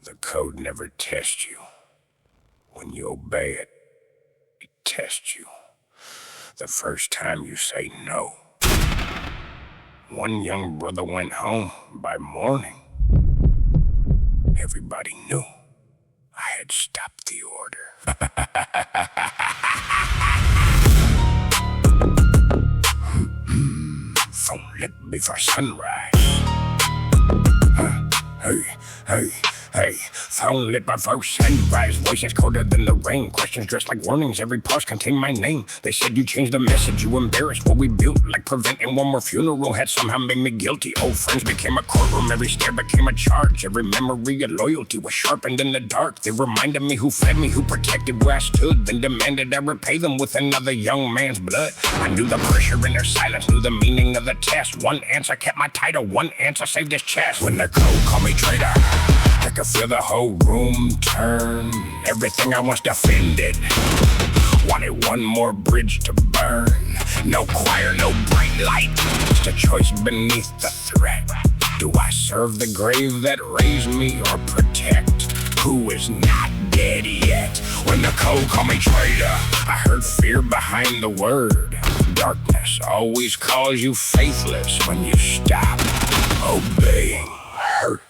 The code never tests you. When you obey it, it tests you. The first time you say no. One young brother went home by morning. Everybody knew I had stopped the order. Phone lit before sunrise. Hey, phone lit before sunrise. Voices colder than the rain. Questions dressed like warnings. Every pause contained my name. They said you changed the message. You embarrassed what we built. Like preventing one more funeral had somehow made me guilty. Old friends became a courtroom. Every stare became a charge. Every memory of loyalty was sharpened in the dark. They reminded me who fed me, who protected where I stood. Then demanded I repay them with another young man's blood. I knew the pressure in their silence. Knew the meaning of the test. One answer kept my title. One answer saved his chest. When the code called me traitor, I could feel the whole room turn. Everything I once defended wanted one more bridge to burn. No choir, no bright light, just a choice beneath the threat. Do I serve the grave that raised me or protect who is not dead yet? When the code called me traitor, I heard fear behind the word. Darkness always calls you faithless when you stop obeying.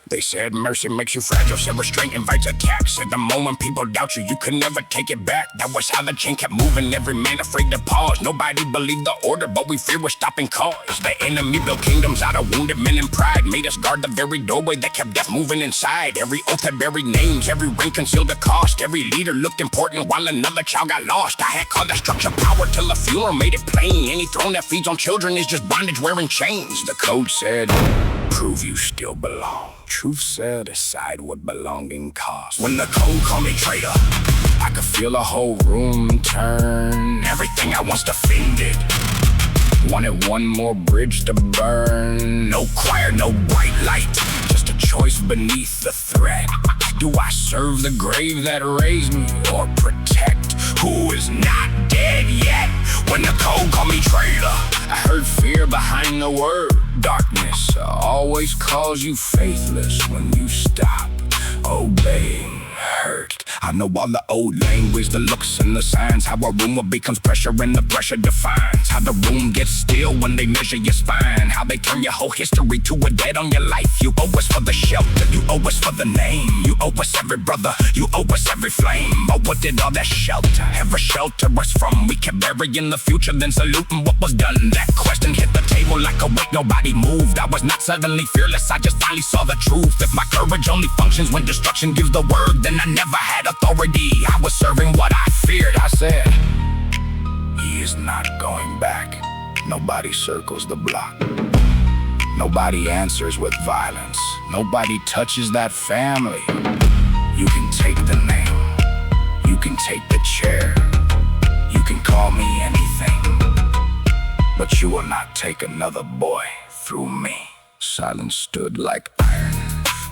They said mercy makes you fragile, said restraint invites attack. Said the moment people doubt you, you can never take it back. That was how the chain kept moving, every man afraid to pause. Nobody believed the order, but we fear we're stopping cause. The enemy built kingdoms out of wounded men and pride. Made us guard the very doorway that kept death moving inside. Every oath had buried names, every ring concealed the cost. Every leader looked important while another child got lost. I had called that structure power till the funeral made it plain. Any throne that feeds on children is just bondage wearing chains. The code said, prove you still belong. Truth said, decide what belonging costs. When the code called me traitor, I could feel the whole room turn. Everything I once defended wanted one more bridge to burn. No choir, no bright light, just a choice beneath the threat. Do I serve the grave that raised me or protect who is not dead yet? When the code called me traitor, I heard fear behind the word. Darkness always calls you faithless when you stop obeying. Hurt. I know all the old language, the looks and the signs. How a rumor becomes pressure and the pressure defines. How the room gets still when they measure your spine. How they turn your whole history to a debt on your life. You owe us for the shelter, you owe us for the name. You owe us every brother, you owe us every flame. But what did all that shelter ever shelter us from? We kept burying the future, then saluting what was done. That question hit the table like a weight, nobody moved. I was not suddenly fearless, I just finally saw the truth. If my courage only functions when destruction gives the word, then I never had authority. I was serving what I feared. I said, he is not going back. Nobody circles the block. Nobody answers with violence. Nobody touches that family. You can take the name. You can take the chair. You can call me anything. But you will not take another boy through me. Silence stood like iron.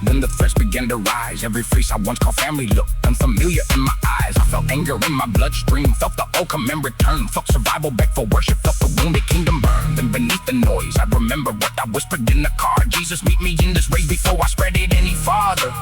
Then the threats began to rise. Every face I once called family looked unfamiliar in my eyes. I felt anger in my bloodstream, felt the old command return. Felt survival back for worship, felt the wounded kingdom burn. Then beneath the noise, I remember what I whispered in the car. Jesus, meet me in this race before I spread it any farther.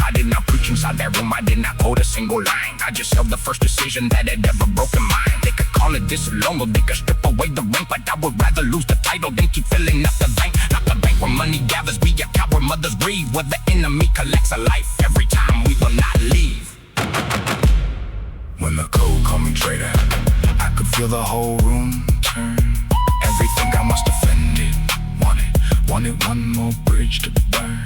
I did not preach inside that room, I did not quote a single line. I just held the first decision that had ever broken mine. They could call it disalone, or they could strip away the ring, but I would rather lose the title than keep filling up the bank. Not the bank where money gathers, be a cow where mothers grieve, where the enemy collects a life every time we will not leave. When the code called me traitor, I could feel the whole room turn. Everything I must offended wanted one more bridge to burn.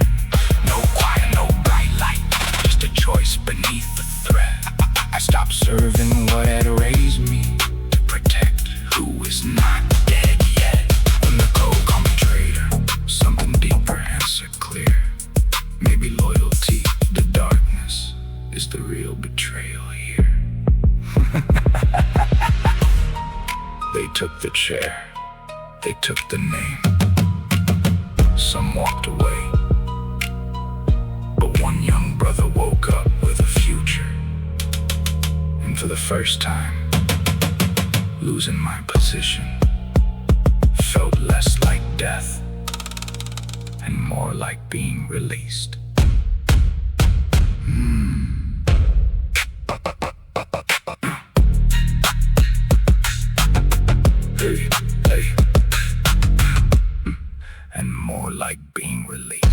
No choir, no bright light, just a choice beneath the threat. I stopped serving what had raised me to protect who is not dead yet. When the code called me traitor, something deeper answered clear. Maybe loyalty to darkness is the real betrayal here. They took the chair, they took the name. Some walked away, but one young brother woke up with a future. And for the first time, losing my position felt less like death and more like being released. hey, hey. And more like being relieved.